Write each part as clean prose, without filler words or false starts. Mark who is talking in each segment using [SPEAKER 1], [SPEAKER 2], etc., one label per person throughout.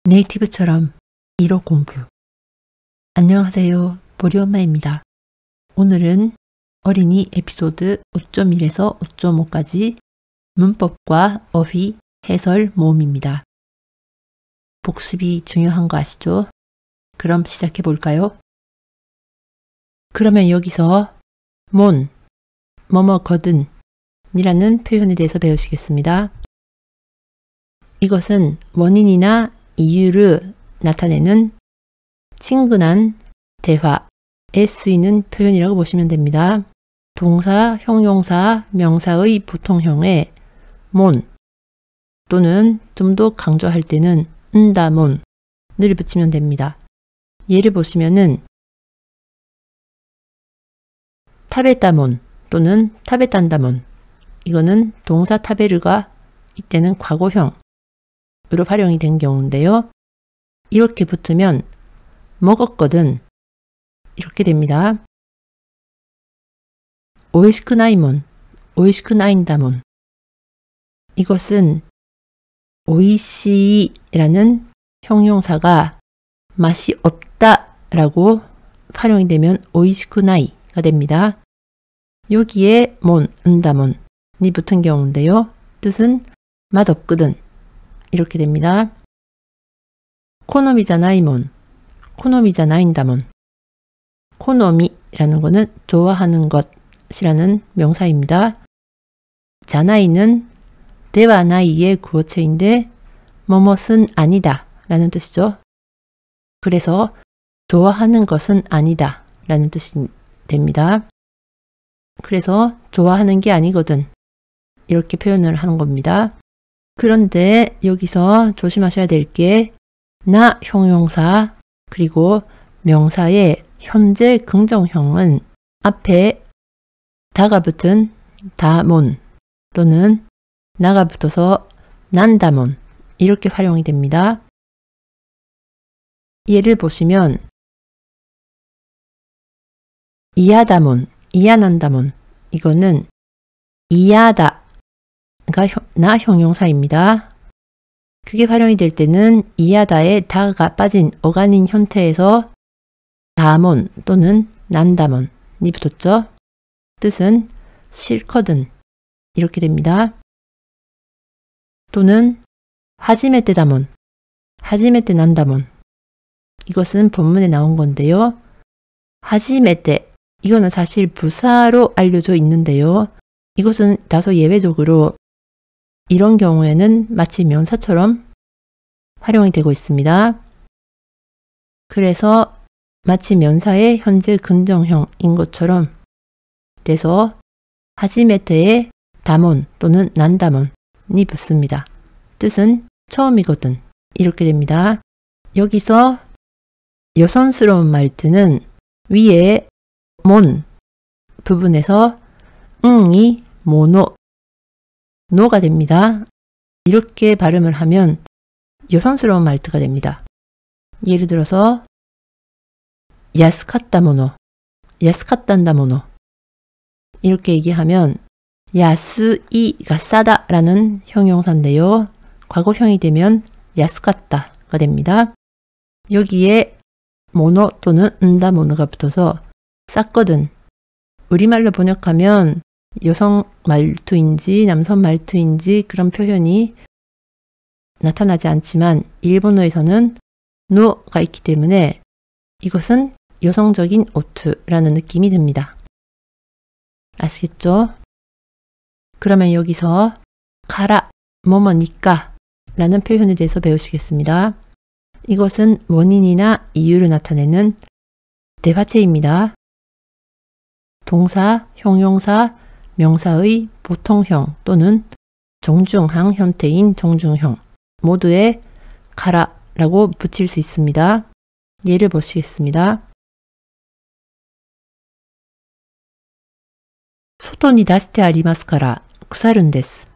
[SPEAKER 1] 네이티브처럼 1호 공부. 안녕하세요. 보리 엄마입니다. 오늘은 어린이 에피소드 5.1에서 5.5까지 문법과 어휘, 해설 모음입니다. 복습이 중요한 거 아시죠? 그럼 시작해 볼까요? 그러면 여기서 뭔, 뭐뭐거든 이라는 표현에 대해서 배우시겠습니다. 이것은 원인이나 이유를 나타내는 친근한 대화에 쓰이는 표현이라고 보시면 됩니다. 동사, 형용사, 명사의 보통형에 뭔 또는 좀 더 강조할 때는 은다 뭔을 붙이면 됩니다. 예를 보시면은 타베다 뭔 또는 타베단다 뭔, 이거는 동사 타베르가 이때는 과거형 으로 활용이 된 경우인데요. 이렇게 붙으면 먹었거든 이렇게 됩니다. 오이시쿠나이몬, 오이시쿠나인다몬, 이것은 오이시라는 형용사가 맛이 없다 라고 활용이 되면 오이시쿠나이가 됩니다. 여기에 몬, 은다몬이 붙은 경우인데요. 뜻은 맛없거든 이렇게 됩니다. 코노미자나이몬, 코노미자나인다몬. 코노미라는 것은 좋아하는 것이라는 명사입니다. 자나이는 데와나이의 구어체인데 뭐뭇은 아니다 라는 뜻이죠. 그래서 좋아하는 것은 아니다 라는 뜻이 됩니다. 그래서 좋아하는 게 아니거든 이렇게 표현을 하는 겁니다. 그런데 여기서 조심하셔야 될 게 나 형용사 그리고 명사의 현재 긍정형은 앞에 다가 붙은 다몬 또는 나가 붙어서 난다몬 이렇게 활용이 됩니다. 예를 보시면 이하다몬, 이하난다몬, 이거는 이하다가 나 형용사입니다. 그게 활용이 될 때는 이하다에 다가 빠진 어간인 형태에서 다몬 또는 난다몬이 붙었죠. 뜻은 싫거든 이렇게 됩니다. 또는 하지메테 다몬, 하지메테 난다몬, 이것은 본문에 나온 건데요. 하지메테, 이거는 사실 부사로 알려져 있는데요. 이것은 다소 예외적으로 이런 경우에는 마치 명사처럼 활용이 되고 있습니다. 그래서 마치 명사의 현재 긍정형인 것처럼 돼서 하지메테에 다몬 또는 난다몬이 붙습니다. 뜻은 처음이거든 이렇게 됩니다. 여기서 여성스러운 말투는 위에 뭔 부분에서 응이 모노 노가 됩니다. 이렇게 발음을 하면 여성스러운 말투가 됩니다. 예를 들어서 야스카타모노, 야스카탄다모노 이렇게 얘기하면 야스이가 싸다 라는 형용사인데요. 과거형이 되면 야스카타가 됩니다. 여기에 모노 또는 은다모노가 붙어서 쌌거든. 우리말로 번역하면 여성 말투인지 남성 말투인지 그런 표현이 나타나지 않지만 일본어에서는 노가 있기 때문에 이것은 여성적인 오투라는 느낌이 듭니다. 아시겠죠? 그러면 여기서 가라, 뭐뭐니까 라는 표현에 대해서 배우시겠습니다. 이것은 원인이나 이유를 나타내는 대화체입니다. 동사, 형용사, 명사의 보통형 또는 정중한 형태인 정중형 모두에 가라 라고 붙일 수 있습니다. 예를 보시겠습니다. 소토니 다시테 아리마스 카라 쿠사른 데스.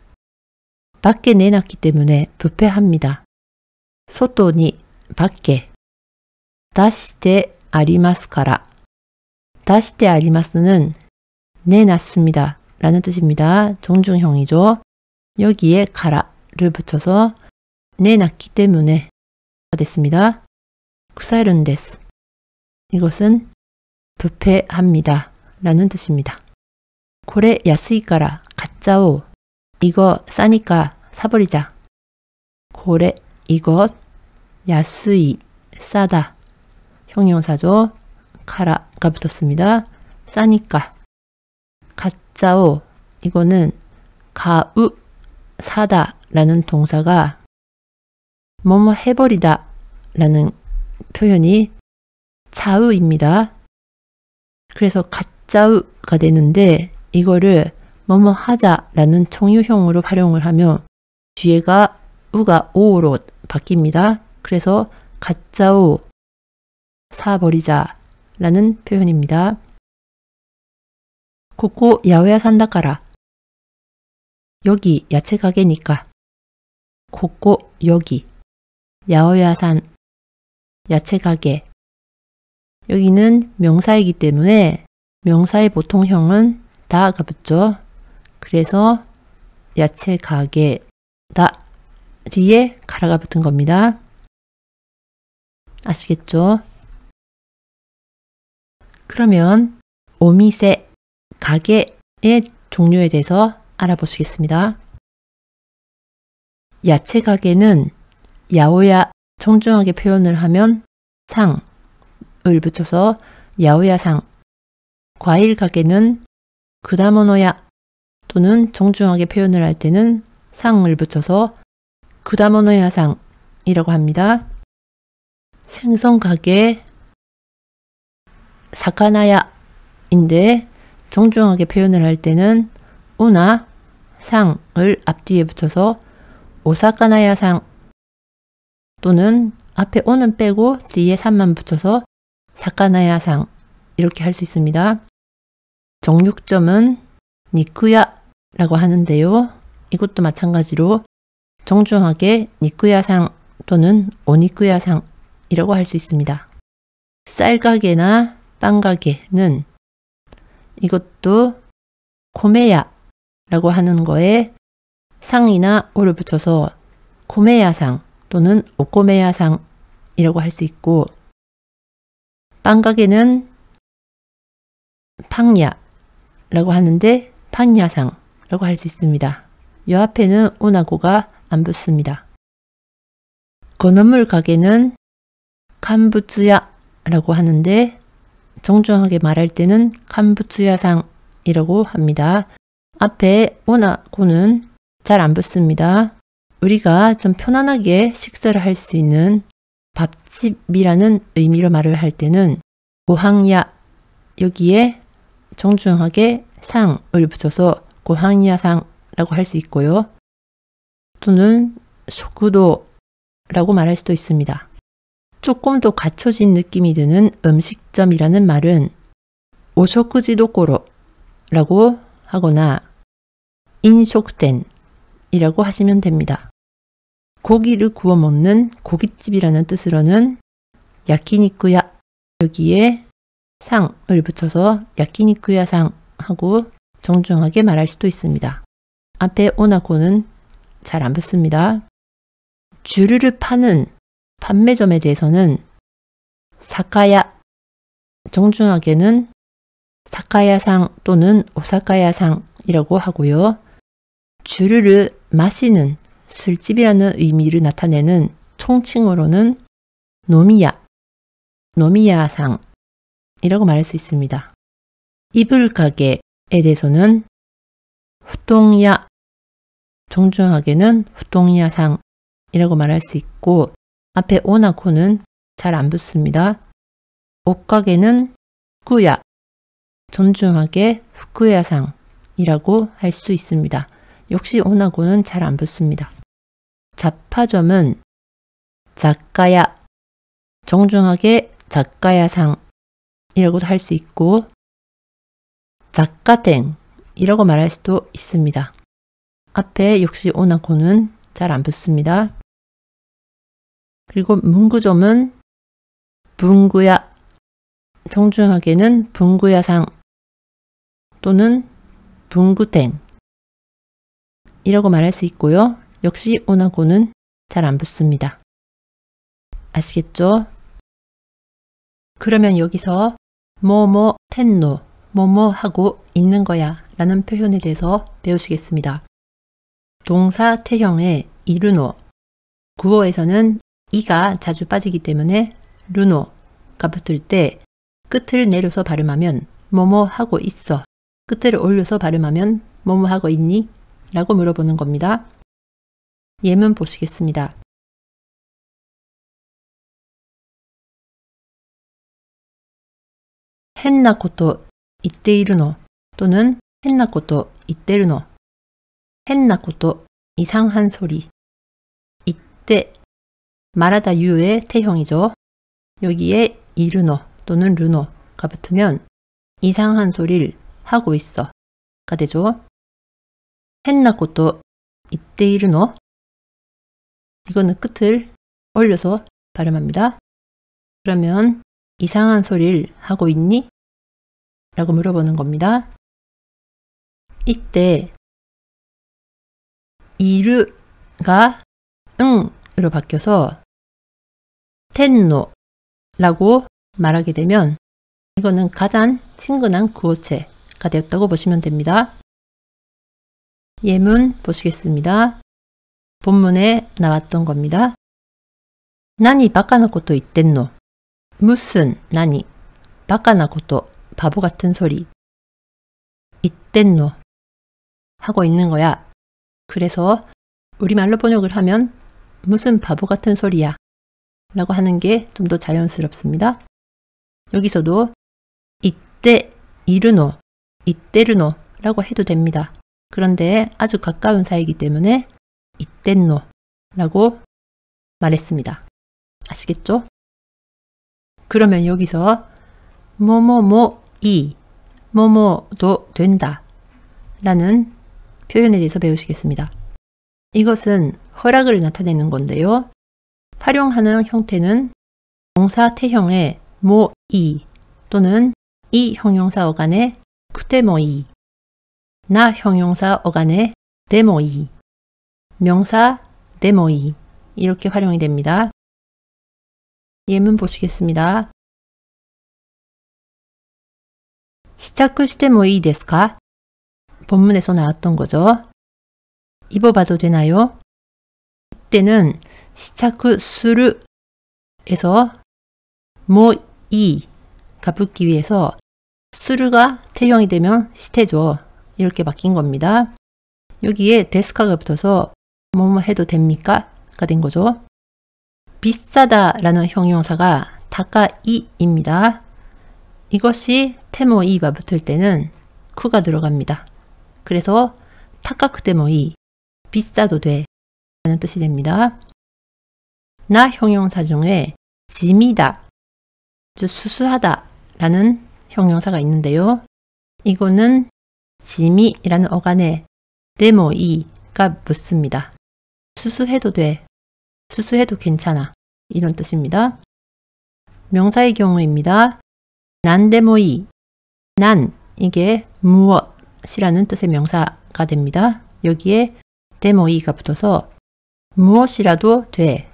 [SPEAKER 1] 밖에 내놨기 때문에 부패합니다. 소토니 밖에 다시테 아리마스 카라, 다시테 아리마스는 내놨습니다 라는 뜻입니다. 정중형이죠. 여기에 가라를 붙여서 내놨기 때문에 됐습니다. 쿠사른 데스. 이것은 부패합니다 라는 뜻입니다. 고래 야스이까라 가짜오. 이거 싸니까 사버리자. 고래 이것, 야스이 싸다. 형용사죠. 카라가 붙었습니다. 싸니까. 가짜오. 이거는 가우 사다 라는 동사가 뭐뭐 해버리다 라는 표현이 자우입니다. 그래서 가짜우가 되는데 이거를 뭐뭐 하자 라는 총유형으로 활용을 하면 뒤에가 우가 오로 바뀝니다. 그래서 가짜우 사버리자 라는 표현입니다. 고코 야오야 산다까라. 여기 야채 가게니까. 고코 여기. 야오야산 야채 가게. 여기는 명사이기 때문에 명사의 보통형은 다가 붙죠. 그래서 야채 가게 다 뒤에 가라가 붙은 겁니다. 아시겠죠? 그러면 오미세 가게의 종류에 대해서 알아보시겠습니다. 야채 가게는 야오야 정중하게 표현을 하면 상을 붙여서 야오야상. 과일 가게는 그다모노야 또는 정중하게 표현을 할 때는 상을 붙여서 그다모노야상이라고 합니다. 생선 가게 사카나야인데 정중하게 표현을 할 때는 우나 상을 앞뒤에 붙여서 오사카나야상 또는 앞에 오는 빼고 뒤에 산만 붙여서 사카나야상 이렇게 할 수 있습니다. 정육점은 니쿠야라고 하는데요. 이것도 마찬가지로 정중하게 니쿠야상 또는 오니쿠야상이라고 할 수 있습니다. 쌀가게나 빵가게는 이것도 코메야라고 하는 거에 상이나 오를 붙여서 코메야상 또는 오코메야상이라고 할 수 있고 빵가게는 팡야라고 하는데 팡야상라고 할 수 있습니다. 이 앞에는 오나고가 안 붙습니다. 건어물 가게는 칸부츠야라고 하는데 정중하게 말할 때는 칸부츠야상이라고 합니다. 앞에 오나고는 잘 안 붙습니다. 우리가 좀 편안하게 식사를 할 수 있는 밥집이라는 의미로 말을 할 때는 고항야 여기에 정중하게 상을 붙여서 고항야상라고 할 수 있고요. 또는 쇼쿠도라고 말할 수도 있습니다. 조금 더 갖춰진 느낌이 드는 음식점이라는 말은 오쇼쿠지도코로라고 하거나 인쇼쿠텐이라고 하시면 됩니다. 고기를 구워 먹는 고깃집이라는 뜻으로는 야키니쿠야 여기에 상을 붙여서 야키니쿠야상 하고 정중하게 말할 수도 있습니다. 앞에 오나고는 잘 안 붙습니다. 주류를 파는 판매점에 대해서는 사카야 정중하게는 사카야상 또는 오사카야상이라고 하고요. 주류를 마시는 술집이라는 의미를 나타내는 총칭으로는 노미야상이라고 말할 수 있습니다. 이불 가게에 대해서는 후동야 정중하게는 후동야상이라고 말할 수 있고 앞에 오나코는 잘 안 붙습니다. 옷가게는 후쿠야 정중하게 후쿠야상이라고 할 수 있습니다. 역시 오나고는 잘 안 붙습니다. 잡화점은 작가야 정중하게 작가야상이라고도 할 수 있고 작가땡이라고 말할 수도 있습니다. 앞에 역시 오나고는 잘 안 붙습니다. 그리고 문구점은 bun구야 정중하게는 bun구야상 또는 bun구땡 이라고 말할 수 있고요. 역시 오나고는 잘 안 붙습니다. 아시겠죠? 그러면 여기서 뭐뭐 텐노, 뭐뭐 하고 있는 거야 라는 표현에 대해서 배우시겠습니다. 동사 태형의 이르노, 구어에서는 이가 자주 빠지기 때문에 루노가 붙을 때 끝을 내려서 발음하면 뭐뭐 하고 있어, 끝을 올려서 발음하면 뭐뭐 하고 있니? 라고 물어보는 겁니다. 예문 보시겠습니다. 헨나코토 이때이르노 또는 헨나코토 이때르노. 헨나코토 이상한 소리. 이때 말하다 유의 태형이죠. 여기에 이르노 또는 르노가 붙으면 이상한 소리를 하고 있어 가 되죠. 헨나코토 이때이르노. 이거는 끝을 올려서 발음합니다. 그러면 이상한 소리를 하고 있니? 라고 물어보는 겁니다. 이때 이르가 응으로 바뀌어서 텐노 라고 말하게 되면 이거는 가장 친근한 구어체가 되었다고 보시면 됩니다. 예문 보시겠습니다. 본문에 나왔던 겁니다. 나니 바카나 것도 있댔노. 무슨 나니 바카나 것도 바보 같은 소리. 있댔노 하고 있는 거야. 그래서 우리말로 번역을 하면 무슨 바보 같은 소리야 라고 하는 게 좀 더 자연스럽습니다. 여기서도 이때 이르노, 이때르노 라고 해도 됩니다. 그런데 아주 가까운 사이이기 때문에 이땐노 라고 말했습니다. 아시겠죠? 그러면 여기서 뭐뭐뭐이 뭐뭐도 된다 라는 표현에 대해서 배우시겠습니다. 이것은 허락을 나타내는 건데요. 활용하는 형태는 동사 태형의 모이 또는 이 형용사 어간의 쿠테모이, 나 형용사 어간의 데모이, 명사 데모이 이렇게 활용이 됩니다. 예문 보시겠습니다. 시작시테 모 이 데스 까? 본문에서 나왔던 거죠. 입어봐도 되나요? 이때는 시작수르에서 모이가 붙기 위해서 수르가 태형이 되면 시테죠. 이렇게 바뀐 겁니다. 여기에 데스카가 붙어서 뭐뭐 해도 됩니까? 가 된 거죠. 비싸다 라는 형용사가 타카이입니다. 이것이 테모이가 붙을 때는 쿠가 들어갑니다. 그래서 타카쿠테모이, 비싸도 돼 라는 뜻이 됩니다. 나 형용사 중에 짐이다, 즉 수수하다 라는 형용사가 있는데요. 이거는 짐이라는 어간에 데모이가 붙습니다. 수수해도 돼, 수수해도 괜찮아 이런 뜻입니다. 명사의 경우입니다. 난데모이, 난 이게 무엇이라는 뜻의 명사가 됩니다. 여기에 데모이가 붙어서 무엇이라도 돼,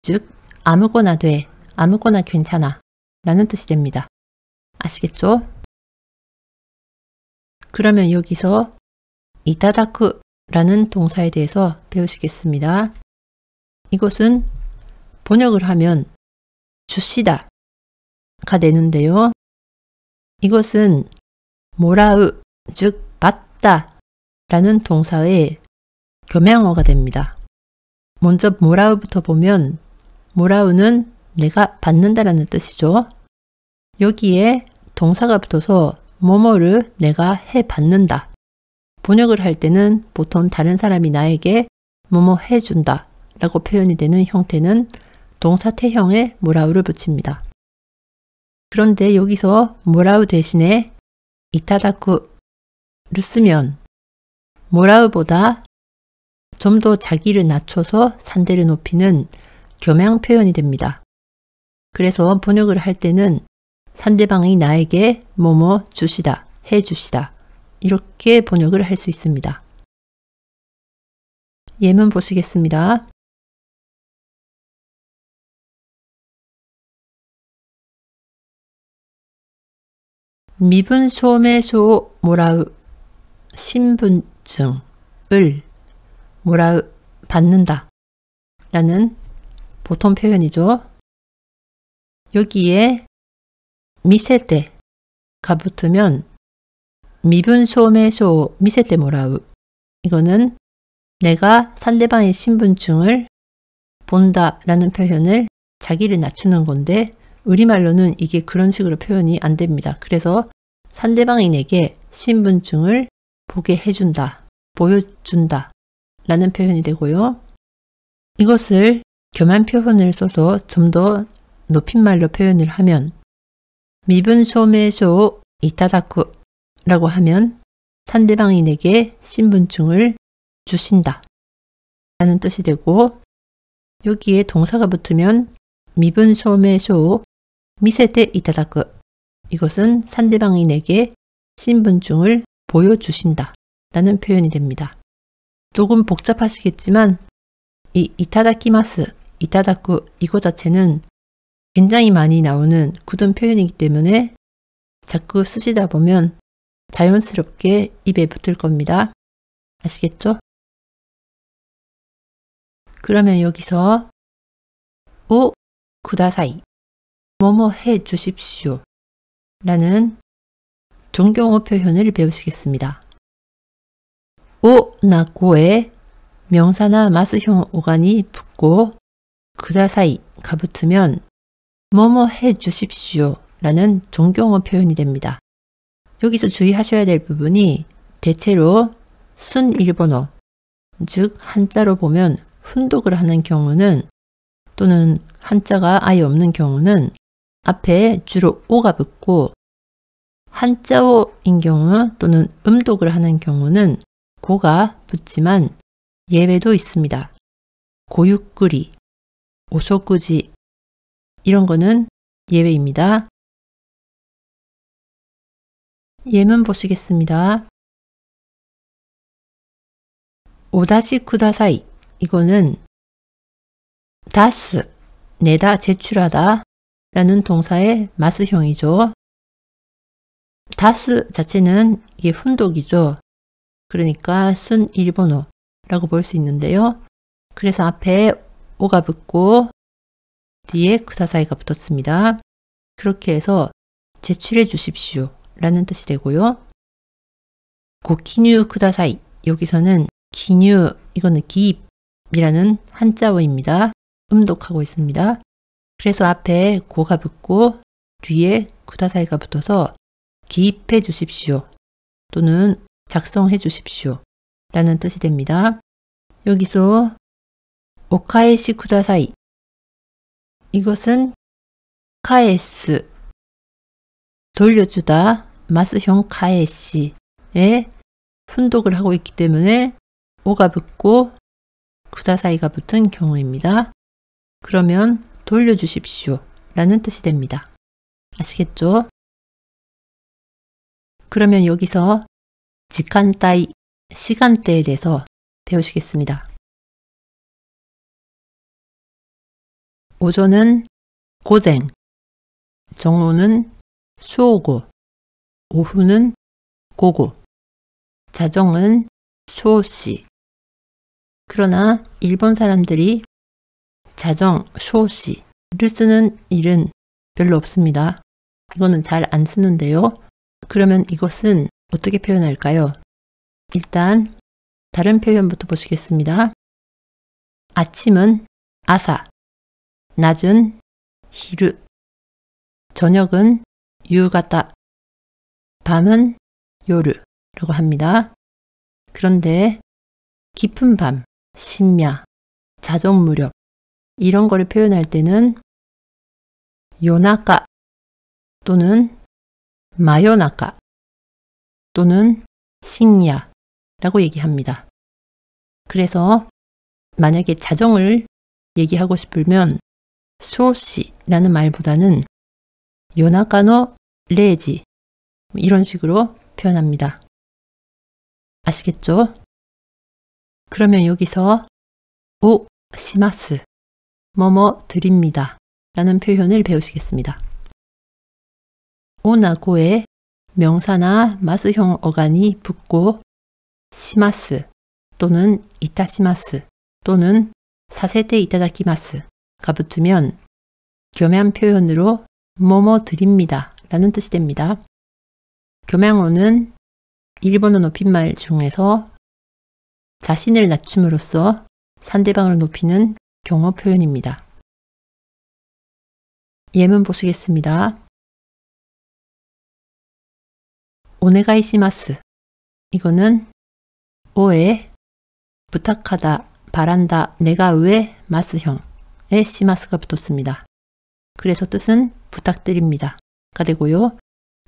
[SPEAKER 1] 즉 아무거나 돼, 아무거나 괜찮아 라는 뜻이 됩니다. 아시겠죠? 그러면 여기서 이타다쿠 라는 동사에 대해서 배우시겠습니다. 이것은 번역을 하면 주시다 가 되는데요. 이것은 모라우, 즉 받다 라는 동사의 교명어가 됩니다. 먼저 모라우부터 보면 모라우는 내가 받는다라는 뜻이죠. 여기에 동사가 붙어서 뭐뭐를 내가 해 받는다. 번역을 할 때는 보통 다른 사람이 나에게 뭐뭐 해준다 라고 표현이 되는 형태는 동사 태형에 모라우를 붙입니다. 그런데 여기서 모라우 대신에 이타다쿠를 쓰면 모라우보다 좀 더 자기를 낮춰서 산대를 높이는 겸양 표현이 됩니다. 그래서 번역을 할 때는 상대방이 나에게 뭐뭐 주시다, 해 주시다 이렇게 번역을 할 수 있습니다. 예문 보시겠습니다. 身分証明書をもらう 신분증을 もらう 받는다 라는 보통 표현이죠. 여기에 미세대가 붙으면 身分証明書を見せてもらう 이거는 내가 상대방의 신분증을 본다 라는 표현을 자기를 낮추는 건데 우리말로는 이게 그런 식으로 표현이 안 됩니다. 그래서 상대방이 내게 신분증을 보게 해준다, 보여준다 라는 표현이 되고요. 이것을 교만 표현을 써서 좀 더 높임말로 표현을 하면 身分証明書をいただく라고 하면 상대방이 내게 신분증을 주신다 라는 뜻이 되고 여기에 동사가 붙으면 身分証明書を見せていただく 이것은 상대방이 내게 신분증을 보여주신다 라는 표현이 됩니다. 조금 복잡하시겠지만 이 이타다키마스, 이타다쿠 이거 자체는 굉장히 많이 나오는 굳은 표현이기 때문에 자꾸 쓰시다 보면 자연스럽게 입에 붙을 겁니다. 아시겠죠? 그러면 여기서 오 쿠다사이 뭐뭐 해 주십시오 라는 존경어 표현을 배우시겠습니다. 오나 고에 명사나 마스형 오간이 붙고 쿠다사이가 붙으면 뭐뭐 해 주십시오 라는 존경어 표현이 됩니다. 여기서 주의하셔야 될 부분이 대체로 순 일본어, 즉 한자로 보면 훈독을 하는 경우는 또는 한자가 아예 없는 경우는 앞에 주로 오가 붙고 한자어인 경우 또는 음독을 하는 경우는 고가 붙지만 예외도 있습니다. 고유꾸리, 오소꾸지 이런 거는 예외입니다. 예문 보시겠습니다. 오다시 쿠다사이 이거는 다스, 내다, 제출하다 라는 동사의 마스형이죠. 다스 자체는 이게 훈독이죠. 그러니까 순 일본어라고 볼 수 있는데요. 그래서 앞에 오가 붙고 뒤에 쿠다사이가 붙었습니다. 그렇게 해서 제출해 주십시오 라는 뜻이 되고요. 고기뉴 쿠다사이 여기서는 기뉴 이거는 기입이라는 한자어입니다. 음독하고 있습니다. 그래서 앞에 고가 붙고 뒤에 쿠다사이가 붙어서 기입해 주십시오 또는 작성해 주십시오 라는 뜻이 됩니다. 여기서 오카에시 쿠다사이 이것은 카에스 돌려주다 마스형 카에시에 훈독을 하고 있기 때문에 오가 붙고 쿠다사이가 붙은 경우입니다. 그러면 돌려주십시오 라는 뜻이 됩니다. 아시겠죠? 그러면 여기서 지칸타이 시간대에 대해서 배우시겠습니다. 오전은 고쟁, 정오는 쇼고, 오후는 고고, 자정은 쇼시. 그러나 일본 사람들이 자정, 쇼시를 쓰는 일은 별로 없습니다. 이거는 잘 안 쓰는데요. 그러면 이것은 어떻게 표현할까요? 일단 다른 표현부터 보시겠습니다. 아침은 아사, 낮은 히루, 저녁은 유가타, 밤은 요르라고 합니다. 그런데 깊은 밤, 심야, 자정 무렵 이런 거를 표현할 때는 요나카 또는 마요나카 또는 심야라고 얘기합니다. 그래서 만약에 자정을 얘기하고 싶으면 소시라는 말보다는 요나카노 레지 이런 식으로 표현합니다. 아시겠죠? 그러면 여기서 오 시마스 뭐뭐 드립니다 라는 표현을 배우시겠습니다. 오나 고에 명사나 마스형 어간이 붙고 시마스 또는 이타시마스 또는 사세테 이타다키마스가 붙으면 교명 표현으로 뭐뭐 드립니다 라는 뜻이 됩니다. 교명어는 일본어 높임말 중에서 자신을 낮춤으로써 상대방을 높이는 경어 표현입니다. 예문 보시겠습니다. 오네가이시마스. 이거는 오에 부탁하다, 바란다, 내가 왜 마스형에 시마스가 붙었습니다. 그래서 뜻은 부탁드립니다 가 되고요.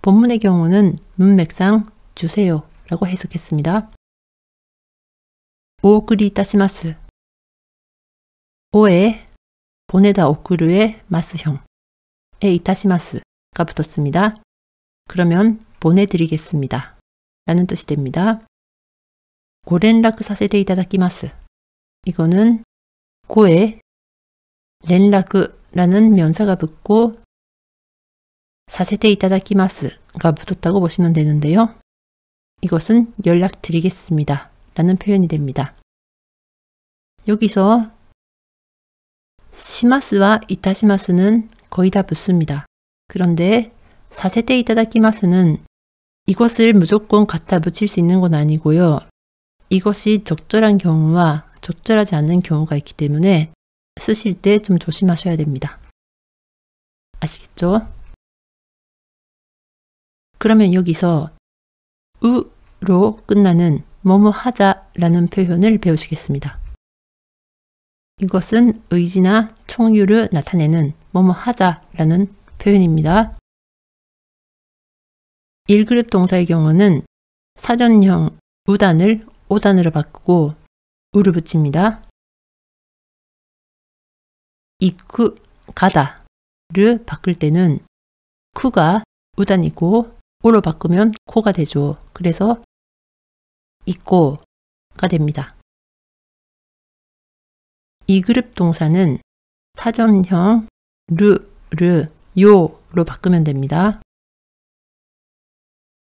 [SPEAKER 1] 본문의 경우는 문맥상 주세요 라고 해석했습니다. 오送りいたします. 오에 보내다 오쿠르의 마스형에 이타시마스가 붙었습니다. 그러면 보내드리겠습니다 라는 뜻이 됩니다. 고連絡させていただきます. 이거는 고에 렌라크라는 면사가 붙고させていただきます가 붙었다고 보시면 되는데요. 이것은 연락드리겠습니다 라는 표현이 됩니다. 여기서 시마스와 이타시마스는 거의 다 붙습니다. 그런데 사세테 이타다키마스는 이것을 무조건 갖다 붙일 수 있는 건 아니고요. 이것이 적절한 경우와 적절하지 않는 경우가 있기 때문에 쓰실 때 좀 조심하셔야 됩니다. 아시겠죠? 그러면 여기서 우로 끝나는 뭐뭐 하자라는 표현을 배우시겠습니다. 이것은 의지나 총유를 나타내는 뭐뭐 하자라는 표현입니다. 1그룹 동사의 경우는 사전형 우단을 오단으로 바꾸고 우를 붙입니다. 이쿠, 가다를 바꿀 때는 쿠가 우단이고 오로 바꾸면 코가 되죠. 그래서 있고가 됩니다. 2그룹 동사는 사전형 르, 요로 바꾸면 됩니다.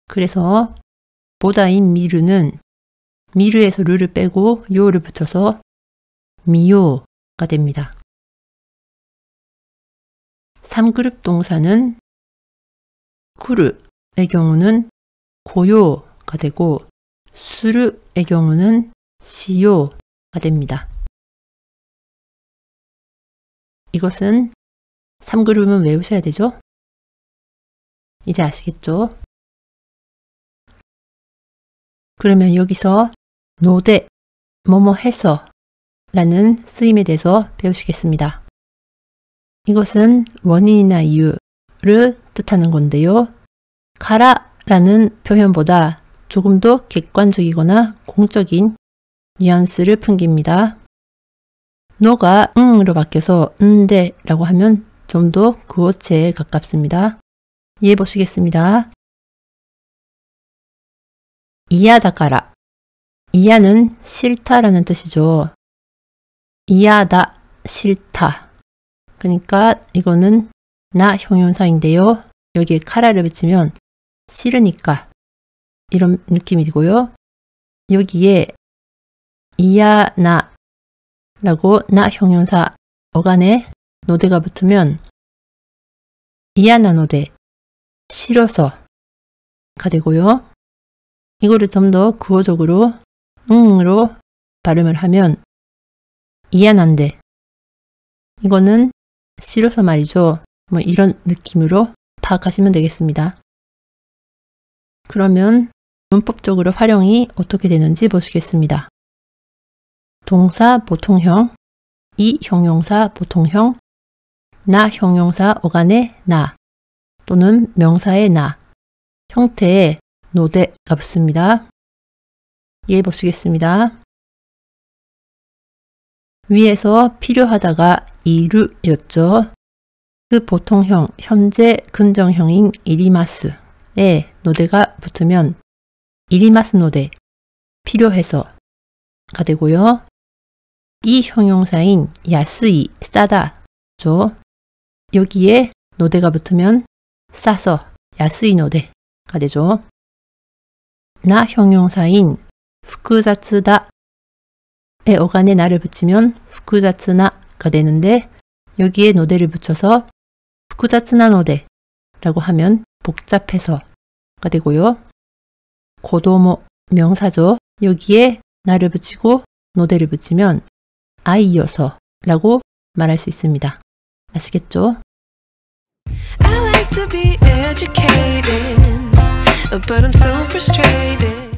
[SPEAKER 1] 그래서 보다인 미르는 미르에서 르를 빼고 요를 붙여서 미요가 됩니다. 3그룹 동사는 쿠르의 경우는 고요가 되고 수르의 경우는 시요가 됩니다. 이것은 3그룹은 외우셔야 되죠? 이제 아시겠죠? 그러면 여기서 노대, 뭐뭐 해서 라는 쓰임에 대해서 배우시겠습니다. 이것은 원인이나 이유를 뜻하는 건데요. 가라 라는 표현보다 조금 더 객관적이거나 공적인 뉘앙스를 풍깁니다. 노가 응으로 바뀌어서 데 라고 하면 좀 더 구어체에 가깝습니다. 이해 보시겠습니다. 이야다가라. 이야는 싫다라는 뜻이죠. 이야다, 싫다. 그러니까 이거는 나 형용사인데요. 여기에 카라를 붙이면 싫으니까 이런 느낌이고요. 여기에 이야나 라고 나 형용사 어간에 노대가 붙으면 이야나 노대, 싫어서가 되고요. 이거를 좀 더 구어적으로 응으로 발음을 하면 이야난데, 이거는 싫어서 말이죠. 뭐 이런 느낌으로 파악하시면 되겠습니다. 그러면 문법적으로 활용이 어떻게 되는지 보시겠습니다. 동사 보통형, 이 형용사 보통형, 나 형용사 어간의 나 또는 명사의 나 형태의 노대가 붙습니다. 이해 보시겠습니다. 위에서 필요하다가 이루였죠. 그 보통형, 현재 긍정형인 이리마스에 노대가 붙으면 이리마스 노대, 필요해서가 되고요. 이 형용사인 야스이, 싸다죠. 여기에 노대가 붙으면 싸서 야스이 노대가 되죠. 나 형용사인複雑다에 어간에 나를 붙이면 複雑나가 되는데 여기에 노대를 붙여서 複雑なので라고 하면 복잡해서가 되고요. 고도모 명사죠. 여기에 나를 붙이고 노대를 붙이면 아이여서 라고 말할 수 있습니다. 아시겠죠?
[SPEAKER 2] I like to be educated, but I'm so frustrated.